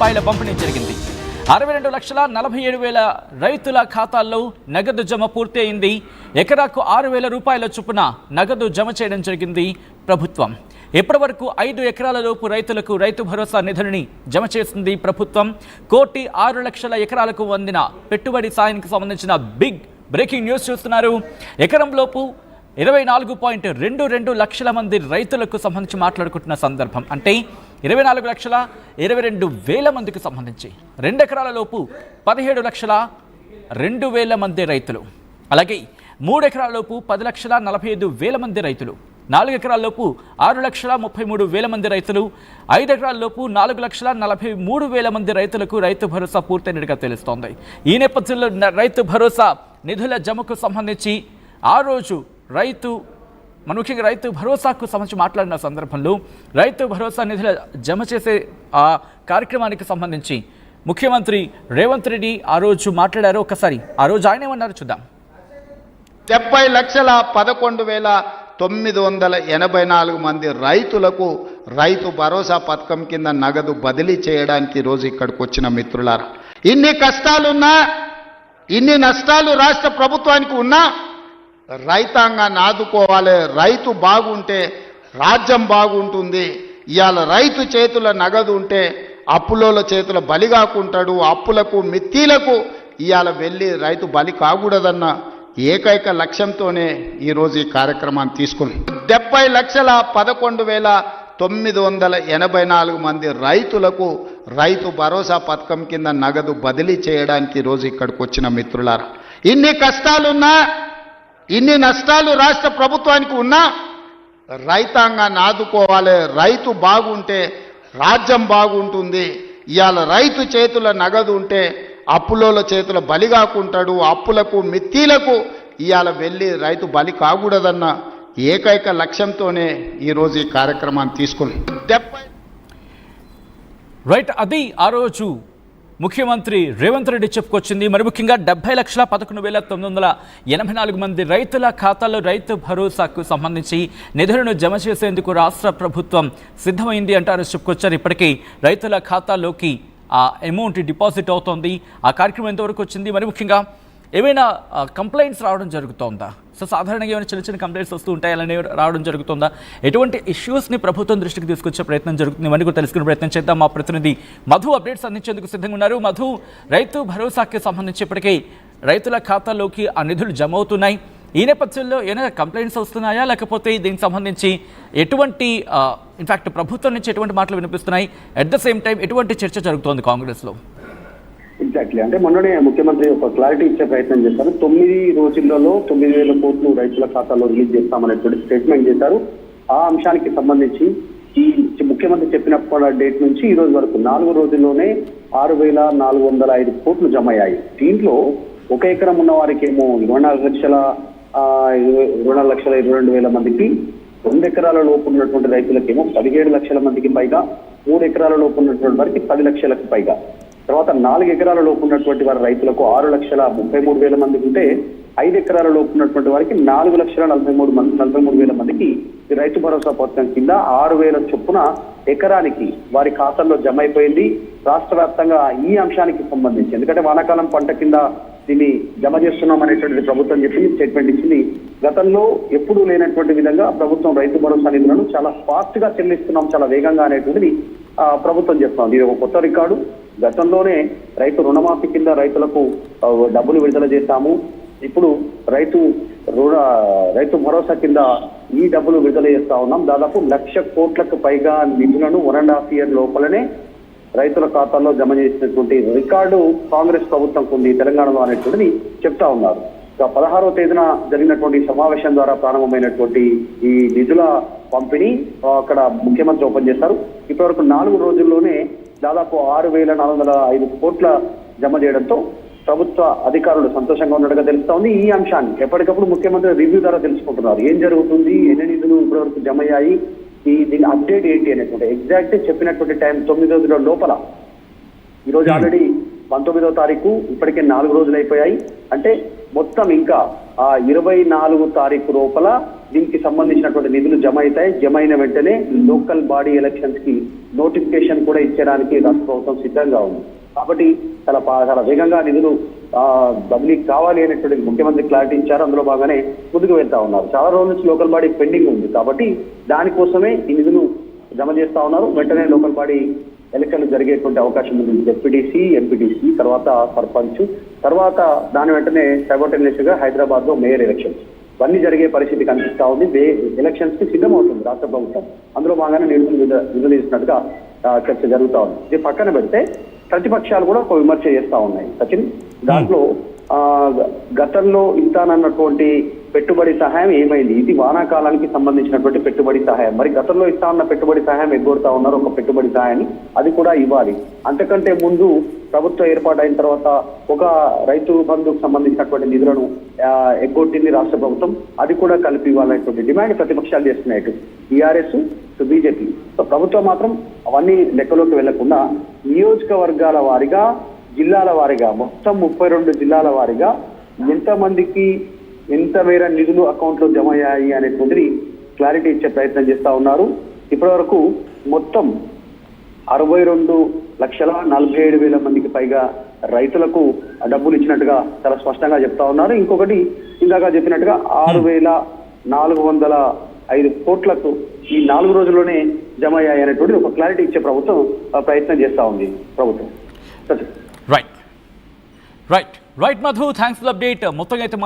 రూపాయల పంపిణీ జరిగింది. 62,47,000 రైతుల ఖాతాల్లో నగదు జమ పూర్తి అయింది. ఎకరాకు 6,000 రూపాయల చొప్పున నగదు జమ చేయడం జరిగింది ప్రభుత్వం. ఇప్పటి వరకు 5 ఎకరాల లోపు రైతులకు రైతు భరోసా నిధులని జమ చేసింది ప్రభుత్వం. 1,06,00,000 ఎకరాలకు అందిన పెట్టుబడి సాయానికి సంబంధించిన బిగ్ బ్రేకింగ్ న్యూస్ చూస్తున్నారు. ఎకరం లోపు 24.22 లక్షల మంది రైతులకు సంబంధించి మాట్లాడుకుంటున్న సందర్భం. అంటే 24,22,000 మందికి సంబంధించి 2 ఎకరాల లోపు 17,02,000 మంది రైతులు, అలాగే 3 ఎకరాల లోపు 10,45,000 మంది రైతులు, 4 ఎకరాల లోపు 6,33,000 మంది రైతులు, 5 ఎకరాల లోపు 4,43,000 మంది రైతులకు రైతు భరోసా పూర్తయినట్టుగా తెలుస్తోంది. ఈ నేపథ్యంలో రైతు భరోసా నిధుల జమకు సంబంధించి ఆ రోజు ముఖ్యంగా రైతు భరోసాకు సంబంధించి మాట్లాడిన సందర్భంలో రైతు భరోసా నిధుల జమ చేసే ఆ కార్యక్రమానికి సంబంధించి ముఖ్యమంత్రి రేవంత్ రెడ్డి ఆ రోజు మాట్లాడారు. ఒకసారి ఆ రోజు ఆయన ఏమన్నారు చూద్దాం. 70,11,984 మంది రైతులకు రైతు భరోసా పథకం కింద నగదు బదిలీ చేయడానికి రోజు ఇక్కడికి వచ్చిన మిత్రులారా, ఇన్ని కష్టాలున్నా ఇన్ని నష్టాలు రాష్ట్ర ప్రభుత్వానికి ఉన్నా రైతాంగాన్ని ఆదుకోవాలి. రైతు బాగుంటే రాజ్యం బాగుంటుంది. ఇవాళ రైతు చేతుల నగదు ఉంటే అప్పులోల చేతుల బలి కాకుంటాడు. అప్పులకు మిత్తీలకు ఇవాళ వెళ్ళి రైతు బలి కాకూడదన్న ఏకైక లక్ష్యంతోనే ఈరోజు ఈ కార్యక్రమాన్ని తీసుకుని 70,11,984 మంది రైతులకు రైతు భరోసా పథకం కింద నగదు బదిలీ చేయడానికి రోజు ఇక్కడికి వచ్చిన మిత్రులారా, ఇన్ని కష్టాలున్నా ఇన్ని నష్టాలు రాష్ట్ర ప్రభుత్వానికి ఉన్నా రైతాంగాన్ని ఆదుకోవాలి. రైతు బాగుంటే రాజ్యం బాగుంటుంది. ఇవాళ రైతు చేతుల నగదు ఉంటే అప్పులోల చేతుల బలి కాకుంటాడు. అప్పులకు మిత్తీలకు ఇవాళ వెళ్ళి రైతు బలి కాకూడదన్న ఏకైక లక్ష్యంతోనే ఈరోజు ఈ కార్యక్రమాన్ని తీసుకుని రైట్ అది ఆ రోజు ముఖ్యమంత్రి రేవంత్ రెడ్డి చెప్పుకొచ్చింది. మరి ముఖ్యంగా 70,11,984 మంది రైతుల ఖాతాలో రైతు భరోసాకు సంబంధించి నిధులను జమ చేసేందుకు రాష్ట్ర ప్రభుత్వం సిద్ధమైంది అంటారు చెప్పుకొచ్చారు. ఇప్పటికీ రైతుల ఖాతాలోకి ఆ అమౌంట్ డిపాజిట్ అవుతోంది. ఆ కార్యక్రమం ఎంతవరకు వచ్చింది? మరి ముఖ్యంగా ఏమైనా కంప్లైంట్స్ రావడం జరుగుతోందా? సో సాధారణంగా ఏమైనా చిన్న చిన్న కంప్లైంట్స్ వస్తూ ఉంటాయి, అలానే రావడం జరుగుతుందా? ఎటువంటి ఇష్యూస్ని ప్రభుత్వం దృష్టికి తీసుకొచ్చే ప్రయత్నం జరుగుతుంది? ఇవన్నీ కూడా తెలుసుకునే ప్రయత్నం చేద్దాం. మా ప్రతినిధి మధు అప్డేట్స్ అందించేందుకు సిద్ధంగా ఉన్నారు. మధు, రైతు భరోసాకి సంబంధించి ఇప్పటికీ రైతుల ఖాతాలోకి ఆ నిధులు జమ అవుతున్నాయి. ఈ నేపథ్యంలో ఏమైనా కంప్లైంట్స్ వస్తున్నాయా, లేకపోతే దీనికి సంబంధించి ఎటువంటి ఇన్ఫాక్ట్ ప్రభుత్వం నుంచి ఎటువంటి మాటలు వినిపిస్తున్నాయి? అట్ ద సేమ్ టైం ఎటువంటి చర్చ జరుగుతోంది కాంగ్రెస్లో? ఎగ్జాక్ట్లీ, అంటే మొన్ననే ముఖ్యమంత్రి ఒక క్లారిటీ ఇచ్చే ప్రయత్నం చేశారు. 9 రోజులలో 9,000 కోట్లు రైతుల ఖాతాలో రిలీజ్ చేస్తామనేటువంటి స్టేట్మెంట్ చేశారు. ఆ అంశానికి సంబంధించి ఈ ముఖ్యమంత్రి చెప్పినప్పుడు డేట్ నుంచి ఈ రోజు వరకు 4 రోజుల్లోనే 6,405 కోట్లు జమ అయ్యాయి. దీంట్లో 1 ఎకరం ఉన్న వారికి ఏమో 24,22,000 మందికి, 2 ఎకరాల లోపు ఉన్నటువంటి రైతులకేమో 17 లక్షల మందికి పైగా, 3 ఎకరాల లోపు ఉన్నటువంటి వారికి 10 లక్షలకు పైగా, తర్వాత 4 ఎకరాల లోపు ఉన్నటువంటి వారి రైతులకు 6,33,000 మందికి ఉంటే, 5 ఎకరాల లోపు ఉన్నటువంటి వారికి 4,43,000 మందికి ఈ రైతు భరోసా పథకం కింద 6,000 చొప్పున ఎకరానికి వారి ఖాతాల్లో జమ అయిపోయింది. రాష్ట్ర వ్యాప్తంగా ఈ అంశానికి సంబంధించి, ఎందుకంటే వానాకాలం పంట కింద దీన్ని జమ చేస్తున్నాం అనేటువంటిది ప్రభుత్వం చెప్పింది, స్టేట్మెంట్ ఇచ్చింది. గతంలో ఎప్పుడూ లేనటువంటి విధంగా ప్రభుత్వం రైతు భరోసా నిధులను చాలా ఫాస్ట్ గా చెల్లిస్తున్నాం, చాలా వేగంగా అనేటువంటిది ప్రభుత్వం చెప్తోంది. ఇది ఒక కొత్త రికార్డు. గతంలోనే రైతు రుణమాఫీ కింద రైతులకు డబ్బులు విడుదల చేశాము. ఇప్పుడు రైతు భరోసా కింద ఈ డబ్బులు విడుదల చేస్తా ఉన్నాం. దాదాపు 1,00,000 కోట్లకు పైగా నిధులను 1.5 year లోపలనే రైతుల ఖాతాల్లో జమ చేసినటువంటి రికార్డు కాంగ్రెస్ ప్రభుత్వంకు ఉంది తెలంగాణలో అనేటువంటిది చెప్తా ఉన్నారు. 16వ తేదీన జరిగినటువంటి సమావేశం ద్వారా ప్రారంభమైనటువంటి ఈ నిధుల పంపిణీ అక్కడ ముఖ్యమంత్రి ఓపెన్ చేశారు. ఇప్పటివరకు 4 రోజుల్లోనే దాదాపు 6,405 కోట్ల జమ చేయడంతో ప్రభుత్వ అధికారులు సంతోషంగా ఉన్నట్టుగా తెలుస్తా ఉంది. ఈ అంశాన్ని ఎప్పటికప్పుడు ముఖ్యమంత్రి రివ్యూ ద్వారా తెలుసుకుంటున్నారు. ఏం జరుగుతుంది, ఎన్ని నిధులు ఇప్పటివరకు జమ అయ్యాయి, దీని అప్డేట్ ఏంటి అనేటువంటి ఎగ్జాక్ట్ చెప్పినటువంటి టైం 9 రోజుల లోపల. ఈరోజు ఆల్రెడీ 19వ తారీఖు, ఇప్పటికే 4 రోజులు అయిపోయాయి. అంటే మొత్తం ఇంకా 24వ తారీఖు లోపల దీనికి సంబంధించినటువంటి నిధులు జమ అవుతాయి. జమ అయిన వెంటనే లోకల్ బాడీ ఎలక్షన్స్ కి నోటిఫికేషన్ కూడా ఇచ్చడానికి రాష్ట్ర ప్రభుత్వం సిద్ధంగా ఉంది. కాబట్టి చాలా వేగంగా నిధులు బదిలీ కావాలి అనేటువంటి ముఖ్యమంత్రి క్లారిటీ ఇచ్చారు. అందులో బాగానే ముందుకు వెళ్తా ఉన్నారు. చాలా రోజుల నుంచి లోకల్ బాడీ పెండింగ్ ఉంది కాబట్టి దానికోసమే ఈ నిధులు జమ చేస్తా ఉన్నారు. వెంటనే లోకల్ బాడీ ఎన్నికలు జరిగేటువంటి అవకాశం ఉంది. జెడ్పీటీసీ, ఎంపీటీసీ, తర్వాత సర్పంచ్, తర్వాత దాని వెంటనే సైమల్టేనియస్ గా హైదరాబాద్ లో మేయర్ ఎలక్షన్స్ ఇవన్నీ జరిగే పరిస్థితి కనిపిస్తా ఉంది. ఎలక్షన్స్ కి సిద్ధమవుతుంది రాష్ట్ర ప్రభుత్వం. అందులో బాగానే నిధులు ఇస్తున్నట్టుగా చర్చ జరుగుతా ఉంది. ఇది పక్కన పెడితే ప్రతిపక్షాలు కూడా ఒక విమర్శ చేస్తా ఉన్నాయి సచిన్. దాంట్లో గతంలో ఇస్తానన్నటువంటి పెట్టుబడి సహాయం ఏమైంది? ఇది వానాకాలానికి సంబంధించినటువంటి పెట్టుబడి సహాయం. మరి గతంలో ఇస్తా ఉన్న పెట్టుబడి సహాయం ఎగ్గొడతా ఉన్నారు ఒక పెట్టుబడి సహాయాన్ని, అది కూడా ఇవ్వాలి. అంతకంటే ముందు ప్రభుత్వం ఏర్పాటైన తర్వాత ఒక రైతు బంధుకు సంబంధించినటువంటి నిధులను ఎగ్గొట్టింది రాష్ట్ర ప్రభుత్వం, అది కూడా కలిపి ఇవ్వాలనేటువంటి డిమాండ్ ప్రతిపక్షాలు చేస్తున్నాయి. TRS, BJP. సో ప్రభుత్వం మాత్రం అవన్నీ లెక్కలోకి వెళ్లకుండా నియోజకవర్గాల వారీగా, జిల్లాల వారీగా, మొత్తం 32 జిల్లాల వారీగా ఎంతమందికి ఎంత మేర నిధులు అకౌంట్ లో జమ అయ్యాయి అనేటువంటిది క్లారిటీ ఇచ్చే ప్రయత్నం చేస్తా ఉన్నారు. ఇప్పటి వరకు మొత్తం 62,47,000 మందికి పైగా రైతులకు డబ్బులు ఇచ్చినట్టుగా చాలా స్పష్టంగా చెప్తా ఉన్నారు. ఇంకొకటి ఇందాక చెప్పినట్టుగా 6,405 కోట్లకు ఈ 4 రోజుల్లోనే జమ అయ్యాయి అనేటువంటి ఒక క్లారిటీ ఇచ్చే ప్రభుత్వం ప్రయత్నం చేస్తా ఉంది ప్రభుత్వం. Right Madhu, thanks for update. మొత్తంగా అయితే